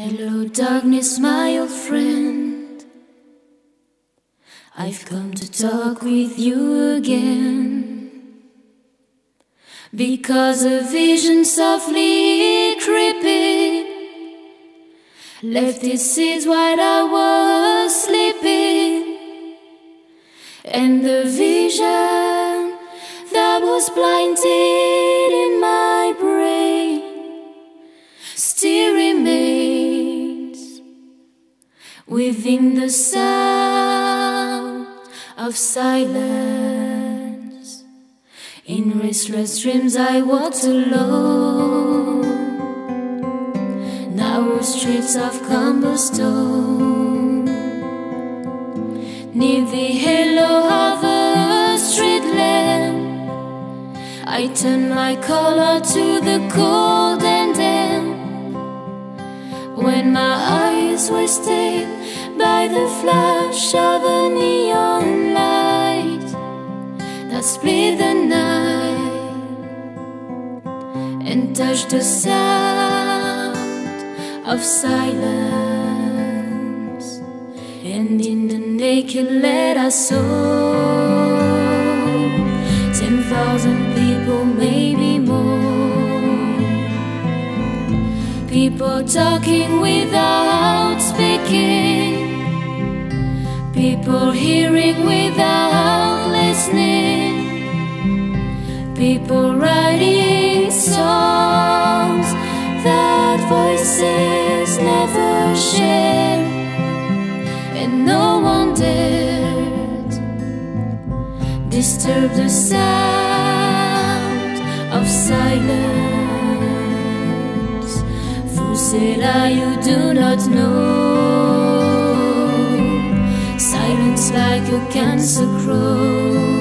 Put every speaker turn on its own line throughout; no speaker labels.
Hello darkness, my old friend. I've come to talk with you again, because a vision softly creeping left its seeds while I was sleeping. And the vision that was blinded in my brain still remains within the sound of silence. In restless dreams I walked alone, narrow streets of cobblestone, near the halo of a street lamp. I turned my collar to the cold and damp, when my eyes were stained by the flash of a neon light that split the night and touched the sound of silence. And in the naked light I saw 10,000 people, maybe more, people talking without speaking, people hearing without listening, people writing songs that voices never share. And no one dared disturb the sound of silence. Who said you do not know? Silence like a cancer grows.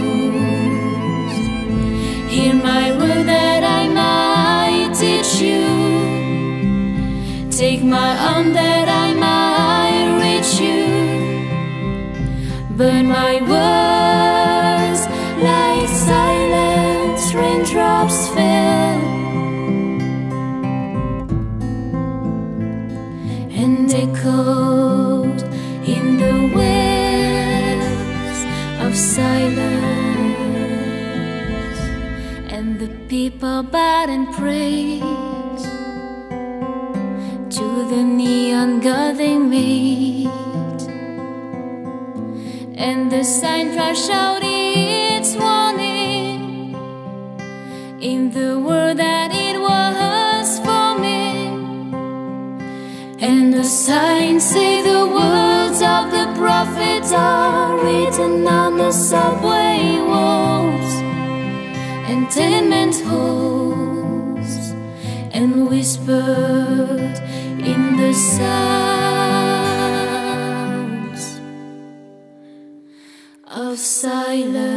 Hear my word that I might teach you, take my arm that I might reach you. But my words like silent raindrops fell and echoed in the waves of silence. And the people bowed and prayed to the neon god they made, and the sign flashed out its warning in the world that it was forming. And the signs say the words of the prophets are written on the subway walls and tenement halls, and whispered in the sounds of silence.